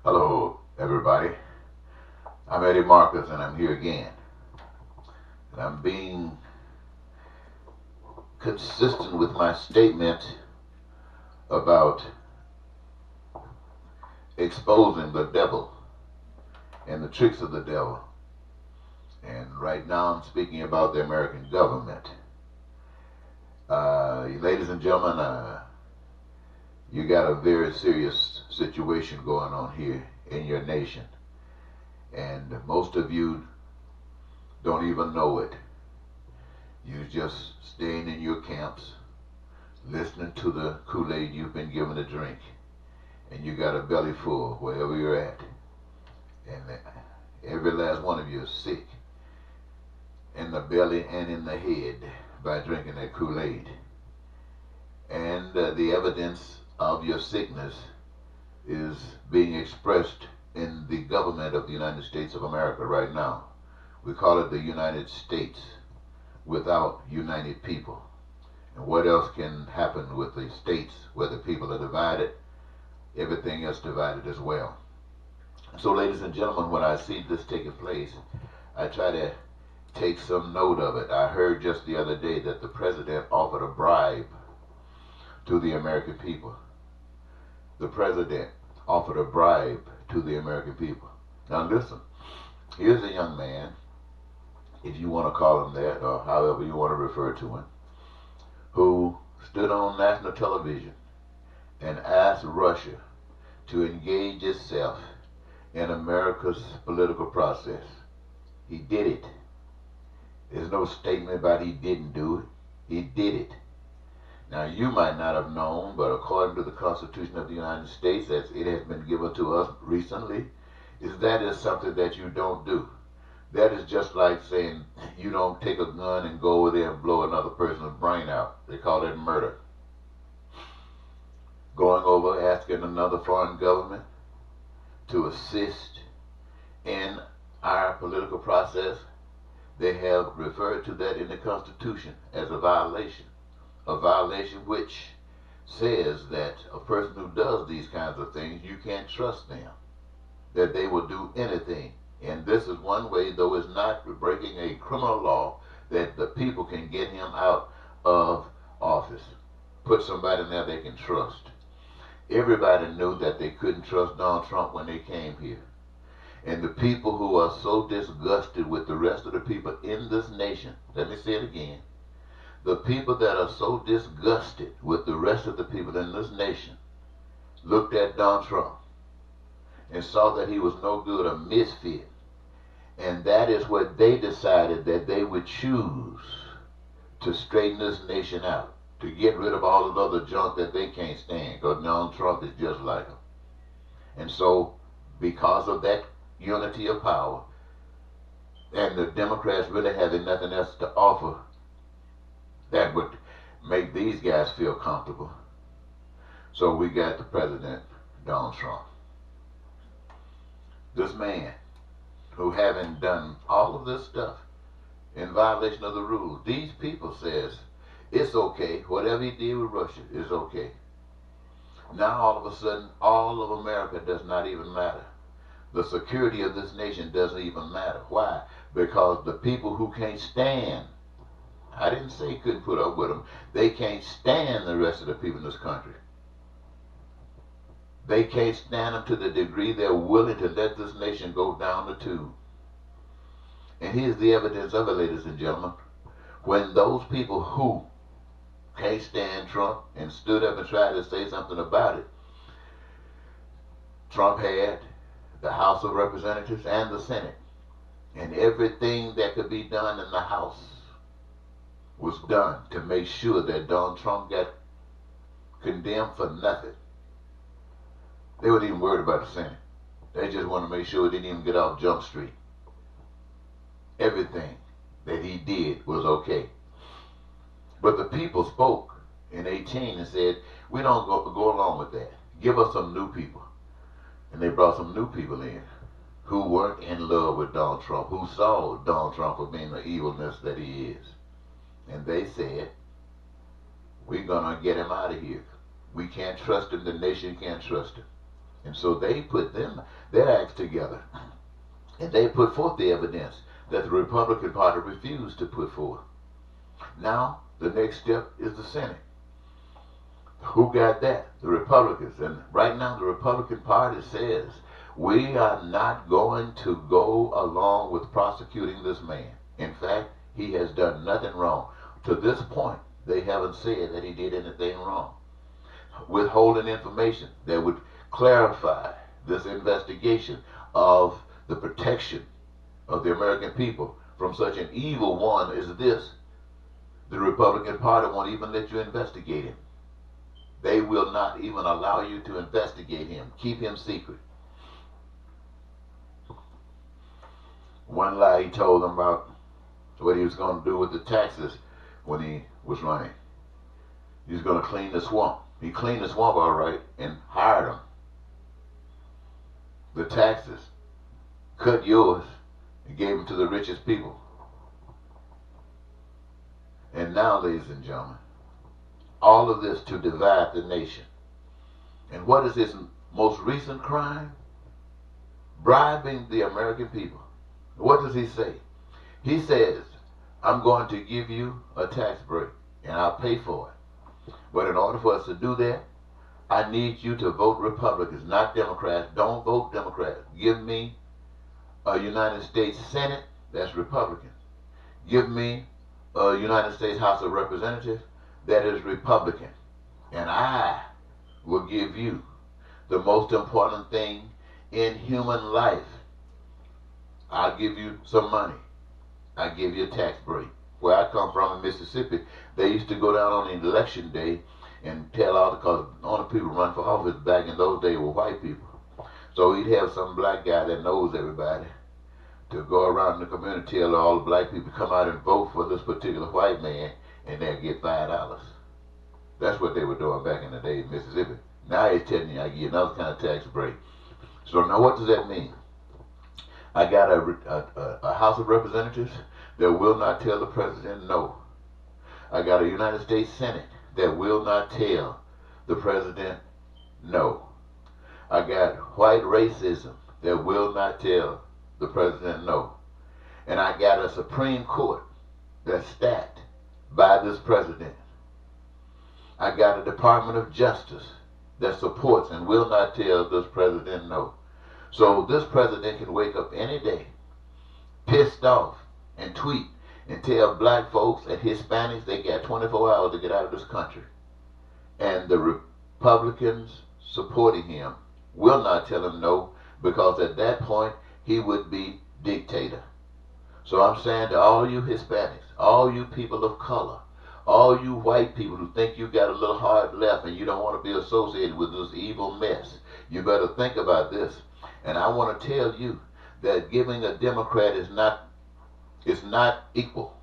Hello, everybody. I'm Eddie Marcus, and I'm here again. And I'm being consistent with my statement about exposing the devil and the tricks of the devil. And right now I'm speaking about the American government. Ladies and gentlemen, you got a very serious situation going on here in your nation. And most of you don't even know it. You just staying in your camps, listening to the Kool-Aid you've been given to drink, and you got a belly full wherever you're at. And every last one of you is sick in the belly and in the head by drinking that Kool-Aid. And the evidence of your sickness is being expressed in the government of the United States of America right now. We call it the United States without united people. And what else can happen with the states where the people are divided? Everything else divided as well. So, ladies and gentlemen, when I see this taking place, I try to take some note of it. I heard just the other day that the president offered a bribe to the American people. The president offered a bribe to the American people. Now listen, here's a young man, if you want to call him that, or however you want to refer to him, who stood on national television and asked Russia to engage itself in America's political process. He did it. There's no statement about he didn't do it. He did it. Now, you might not have known, but according to the Constitution of the United States, as it has been given to us recently, that is something that you don't do. That is just like saying you don't take a gun and go over there and blow another person's brain out. They call it murder. Going over asking another foreign government to assist in our political process, they have referred to that in the Constitution as a violation. A violation which says that a person who does these kinds of things, you can't trust them, that they will do anything. And this is one way, though it's not breaking a criminal law, that the people can get him out of office. Put somebody in there they can trust. Everybody knew that they couldn't trust Donald Trump when they came here. And the people who are so disgusted with the rest of the people in this nation, let me say it again, the people that are so disgusted with the rest of the people in this nation looked at Donald Trump and saw that he was no good, a misfit. And that is what they decided that they would choose to straighten this nation out, to get rid of all the other junk that they can't stand, because Donald Trump is just like them. And so, because of that unity of power, and the Democrats really having nothing else to offer that would make these guys feel comfortable. So we got the president, Donald Trump. This man who having done all of this stuff in violation of the rules, these people says it's okay, whatever he did with Russia is okay. Now all of a sudden, all of America does not even matter. The security of this nation doesn't even matter. Why? Because the people who can't stand, I didn't say couldn't put up with them. They can't stand the rest of the people in this country. They can't stand them to the degree they're willing to let this nation go down the tube. And here's the evidence of it, ladies and gentlemen. When those people who can't stand Trump and stood up and tried to say something about it, Trump had the House of Representatives and the Senate. And everything that could be done in the House was done to make sure that Donald Trump got condemned for nothing. They weren't even worried about the Senate. They just wanted to make sure he didn't even get off Jump Street. Everything that he did was okay. But the people spoke in 18 and said, we don't go along with that. Give us some new people. And they brought some new people in who weren't in love with Donald Trump, who saw Donald Trump for being the evilness that he is. And they said, we're going to get him out of here. We can't trust him. The nation can't trust him. And so they put their acts together. And they put forth the evidence that the Republican Party refused to put forth. Now, the next step is the Senate. Who got that? The Republicans. And right now, the Republican Party says, we are not going to go along with prosecuting this man. In fact, he has done nothing wrong. To this point, they haven't said that he did anything wrong. Withholding information that would clarify this investigation of the protection of the American people from such an evil one as this. The Republican Party won't even let you investigate him. They will not even allow you to investigate him. Keep him secret. One lie he told them about what he was going to do with the taxes when he was running. He was going to clean the swamp. He cleaned the swamp all right and hired them. The taxes, cut yours, and gave them to the richest people. And now, ladies and gentlemen, all of this to divide the nation. And what is his most recent crime? Bribing the American people. What does he say? He says, I'm going to give you a tax break, and I'll pay for it. But in order for us to do that, I need you to vote Republicans, not Democrats. Don't vote Democrats. Give me a United States Senate, that's Republican. Give me a United States House of Representatives, that is Republican. And I will give you the most important thing in human life. I'll give you some money. I'll give you a tax break. Where I come from in Mississippi, they used to go down on election day and tell all, because the only people run for office back in those days were white people. So he'd have some black guy that knows everybody to go around the community, tell all the black people come out and vote for this particular white man, and they'll get $5. That's what they were doing back in the day in Mississippi. Now he's telling you I get another kind of tax break. So now what does that mean? I got a House of Representatives that will not tell the president no. I got a United States Senate that will not tell the president no. I got white racism that will not tell the president no. And I got a Supreme Court that's stacked by this president. I got a Department of Justice that supports and will not tell this president no. So this president can wake up any day pissed off and tweet and tell black folks and Hispanics they got 24 hours to get out of this country. And the Republicans supporting him will not tell him no, because at that point he would be dictator. So I'm saying to all you Hispanics, all you people of color, all you white people who think you got a little heart left and you don't want to be associated with this evil mess, you better think about this. And I want to tell you that giving a Democrat is not equal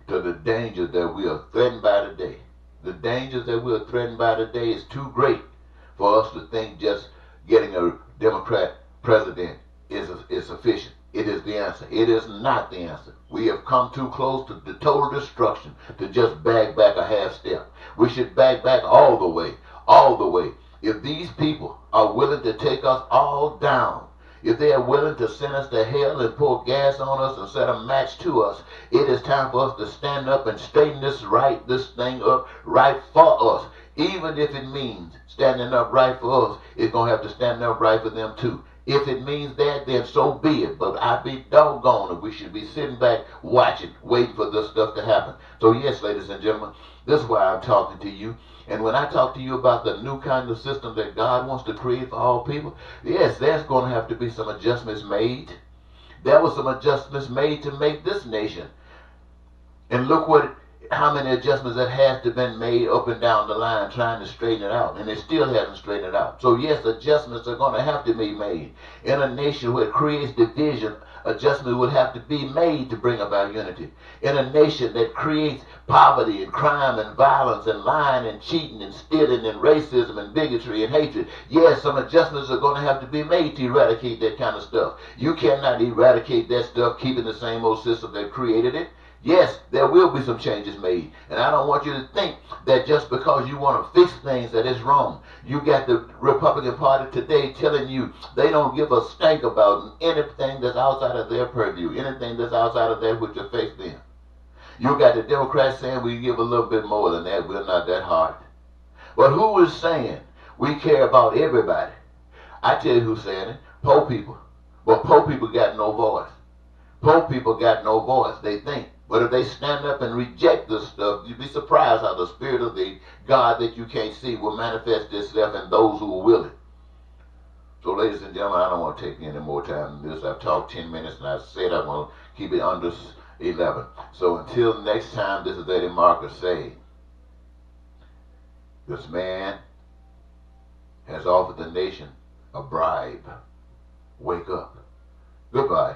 to the danger that we are threatened by today. The dangers that we are threatened by today is too great for us to think just getting a Democrat president is sufficient. It is the answer. It is not the answer. We have come too close to the total destruction to just back a half step. We should back all the way, all the way. If these people are willing to take us all down, if they are willing to send us to hell and pour gas on us and set a match to us, it is time for us to stand up and straighten this thing up right for us. Even if it means standing up right for us, it's going to have to stand up right for them too. If it means that, then so be it. But I be doggone it. We should be sitting back, watching, waiting for this stuff to happen. So yes, ladies and gentlemen, this is why I'm talking to you. And when I talk to you about the new kind of system that God wants to create for all people, yes, there's going to have to be some adjustments made. There were some adjustments made to make this nation. And look how many adjustments that has to been made up and down the line trying to straighten it out, and they still haven't straightened it out. So yes, adjustments are going to have to be made. In a nation where it creates division, adjustments would have to be made to bring about unity. In a nation that creates poverty and crime and violence and lying and cheating and stealing and racism and bigotry and hatred, yes, some adjustments are going to have to be made to eradicate that kind of stuff. You cannot eradicate that stuff keeping the same old system that created it. Yes, there will be some changes made. And I don't want you to think that just because you want to fix things that is wrong. You got the Republican Party today telling you they don't give a stink about anything that's outside of their purview, anything that's outside of that which affects them. You got the Democrats saying we give a little bit more than that, we're not that hard. But who is saying we care about everybody? I tell you who's saying it. Poor people. But poor people got no voice. Poor people got no voice. They think. But if they stand up and reject this stuff, you'd be surprised how the Spirit of the God that you can't see will manifest itself in those who are willing. So, ladies and gentlemen, I don't want to take any more time than this. I've talked 10 minutes, and I said I want to keep it under 11. So until next time, this is Eddie Marcus saying, this man has offered the nation a bribe. Wake up. Goodbye.